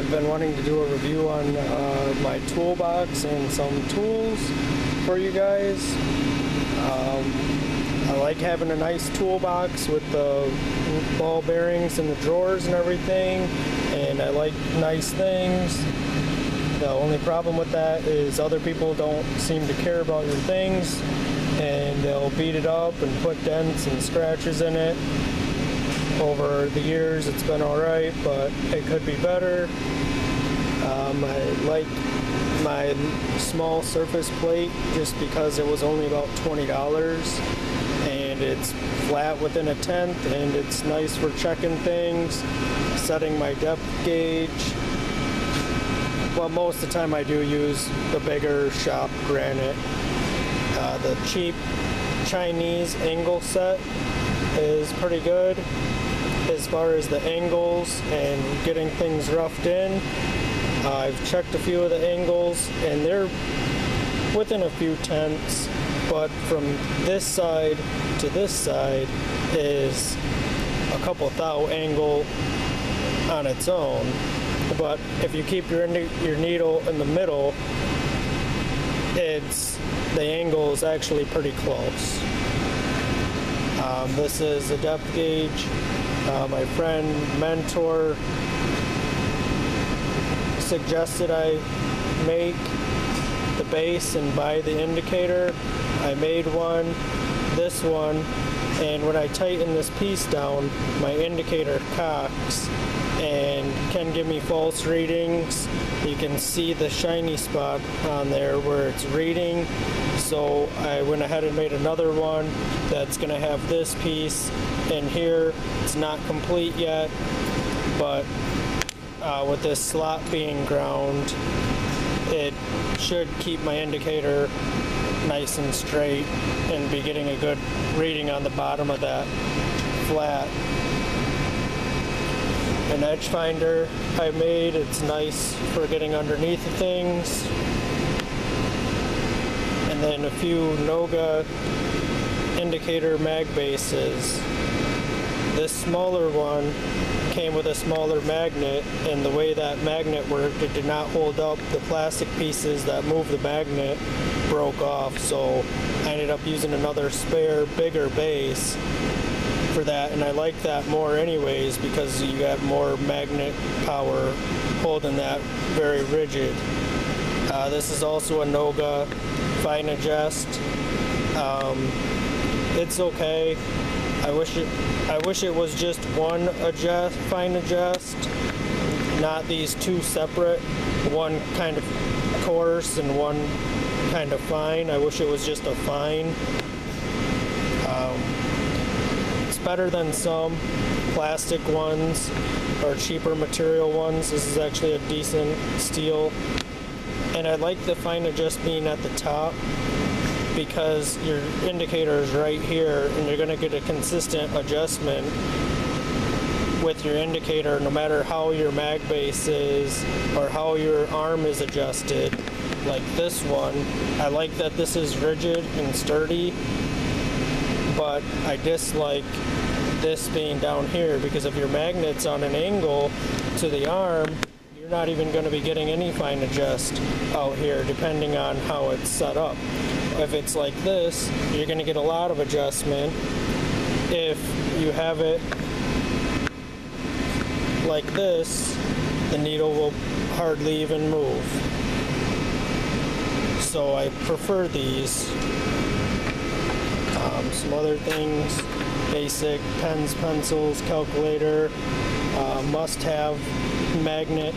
I've been wanting to do a review on my toolbox and some tools for you guys. I like having a nice toolbox with the ball bearings and the drawers and everything, and I like nice things. The only problem with that is other people don't seem to care about your things, and they'll beat it up and put dents and scratches in it. Over the years it's been alright, but it could be better. I like my small surface plate just because it was only about $20, and it's flat within a tenth, and it's nice for checking things, setting my depth gauge. Well, most of the time I do use the bigger shop granite. The cheap Chinese angle set is pretty good as far as the angles and getting things roughed in. I've checked a few of the angles and they're within a few tenths, but from this side to this side is a couple thou angle on its own. But if you keep your needle in the middle, the angle is actually pretty close. This is a depth gauge. My friend, mentor, suggested I make the base and buy the indicator. I made one, this one, and when I tighten this piece down, my indicator cocks and can give me false readings. You can see the shiny spot on there where it's reading. So I went ahead and made another one that's going to have this piece in here. It's not complete yet, but with this slot being ground, it should keep my indicator nice and straight and be getting a good reading on the bottom of that flat. An edge finder I made, it's nice for getting underneath of things. And then a few Noga indicator mag bases. This smaller one came with a smaller magnet, and the way that magnet worked, it did not hold up. The plastic pieces that move the magnet broke off, so I ended up using another spare, bigger base for that, and I like that more anyways because you got more magnet power holding that very rigid. This is also a Noga Fine Adjust. It's okay. I wish it was just one fine adjust, not these two separate, one kind of coarse and one kind of fine. I wish it was just a fine. It's better than some plastic ones or cheaper material ones. This is actually a decent steel. And I like the fine adjust being at the top, because your indicator is right here and you're going to get a consistent adjustment with your indicator no matter how your mag base is or how your arm is adjusted. Like this one, I like that this is rigid and sturdy, but I dislike this being down here because if your magnet's on an angle to the arm, you're not even going to be getting any fine adjust out here depending on how it's set up. If it's like this, you're going to get a lot of adjustment. If you have it like this, the needle will hardly even move. So I prefer these. Some other things, basic pens, pencils, calculator, must-have magnet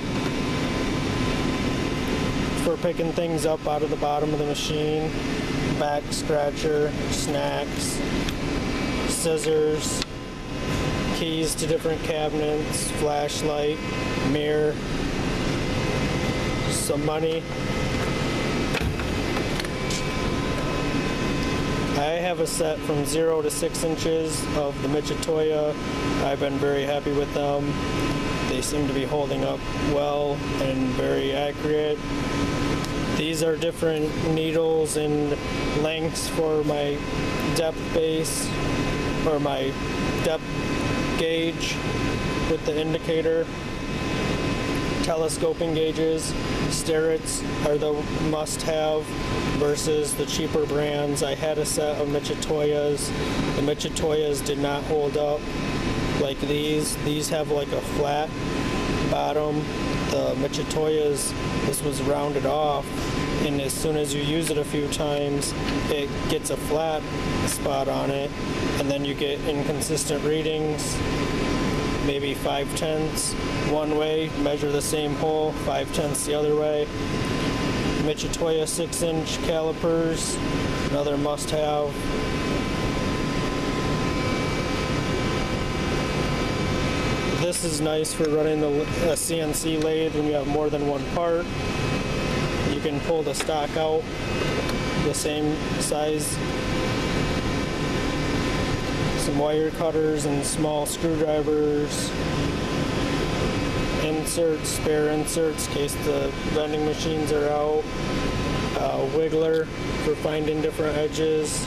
for picking things up out of the bottom of the machine, back scratcher, snacks, scissors, keys to different cabinets, flashlight, mirror, some money. I have a set from 0 to 6 inches of the Mitutoyo. I've been very happy with them. They seem to be holding up well and very accurate. These are different needles and lengths for my depth base or my depth gauge with the indicator. telescoping gauges. Starretts are the must-have versus the cheaper brands. I had a set of Michitoyas. The Michitoyas did not hold up like these. These have like a flat bottom. The Michitoyas, this was rounded off, and as soon as you use it a few times, it gets a flat spot on it, and then you get inconsistent readings. Maybe 5/10 one way, measure the same hole, 5/10 the other way. Michitoya 6-inch calipers, another must-have. This is nice for running a CNC lathe when you have more than one part. You can pull the stock out the same size. Some wire cutters and small screwdrivers. Inserts, spare inserts in case the vending machines are out. Wiggler for finding different edges.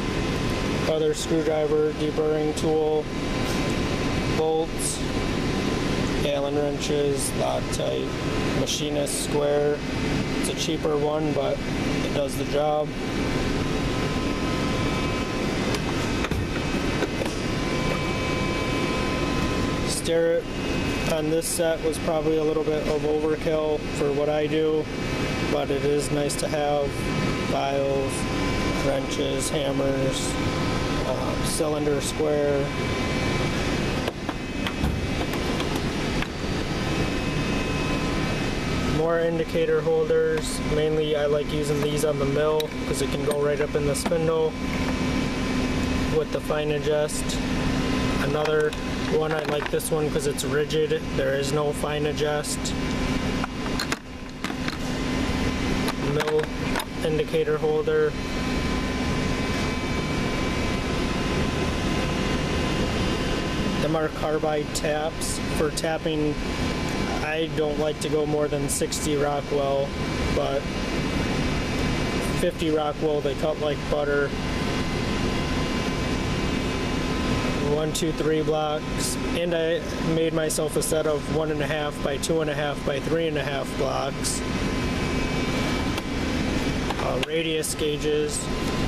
Other screwdriver, deburring tool. Bolts. Allen wrenches, Loctite, machinist square. It's a cheaper one, but it does the job. Starrett on this set was probably a little bit of overkill for what I do, but it is nice to have. Files, wrenches, hammers, cylinder square. More indicator holders. Mainly I like using these on the mill because it can go right up in the spindle with the fine adjust. Another one, I like this one because it's rigid. There is no fine adjust. Mill indicator holder. Them are carbide taps for tapping. I don't like to go more than 60 Rockwell, but 50 Rockwell, they cut like butter. 1, 2, 3 blocks, and I made myself a set of 1.5 by 2.5 by 3.5 blocks. Radius gauges,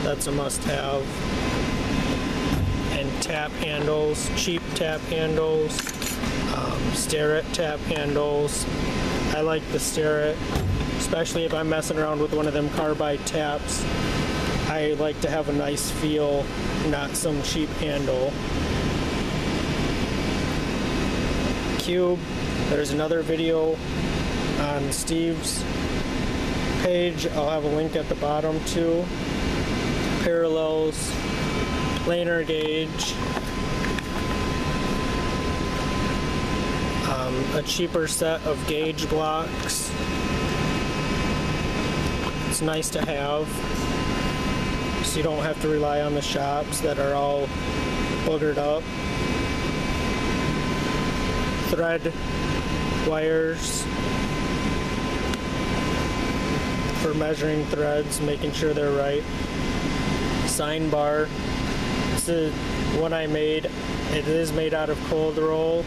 that's a must-have. And tap handles, cheap tap handles. Starrett tap handles. I like the Starrett, especially if I'm messing around with one of them carbide taps. I like to have a nice feel, not some cheap handle. Cube, there's another video on Steve's page. I'll have a link at the bottom too. Parallels, planar gauge. A cheaper set of gauge blocks. It's nice to have, so you don't have to rely on the shops that are all boogered up. Thread wires for measuring threads, making sure they're right. Sine bar. This is one I made. It is made out of cold roll,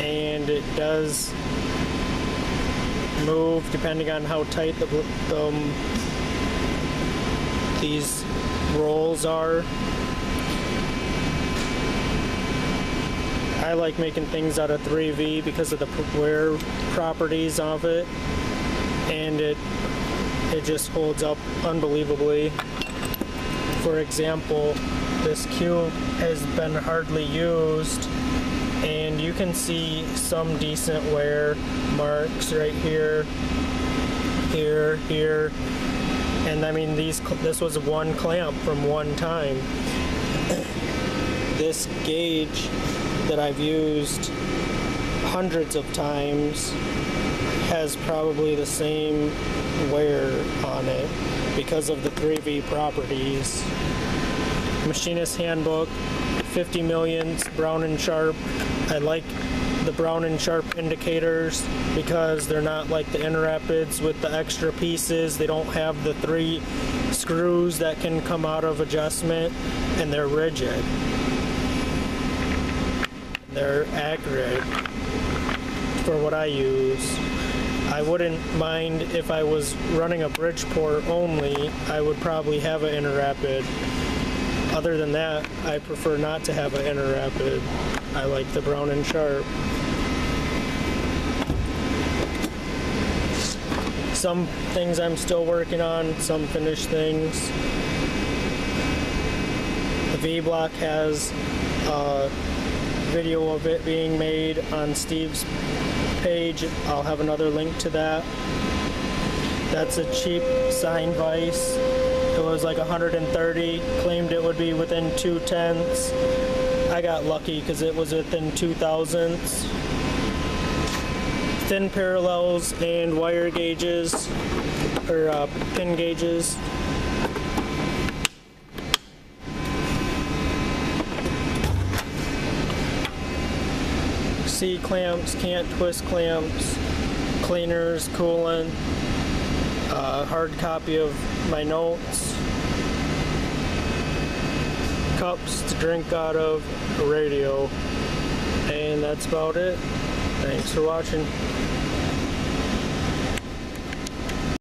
and it does move depending on how tight these rolls are. I like making things out of 3V because of the wear properties of it, and it just holds up unbelievably. For example, this cube has been hardly used, and you can see some decent wear marks right here, here, and I mean this was one clamp from one time. This gauge that I've used hundreds of times has probably the same wear on it because of the 3V properties. Machinist Handbook, 50 millionths, Brown & Sharp. I like the Brown & Sharp indicators because they're not like the Inrapids with the extra pieces. They don't have the 3 screws that can come out of adjustment, and they're rigid. They're accurate for what I use. I wouldn't mind if I was running a Bridgeport only. I would probably have an InterRapid. Other than that, I prefer not to have an InterRapid. I like the Brown & Sharpe. Some things I'm still working on, some finished things. The V-Block has a video of it being made on Steve's page. I'll have another link to that. That's a cheap sine vise. It was like 130, claimed it would be within 2/10. I got lucky because it was within 2,000ths. Thin parallels and wire gauges, or pin gauges. C-clamps, can't twist clamps, cleaners, coolant, hard copy of my notes, cups to drink out of, a radio, and that's about it. Thanks for watching.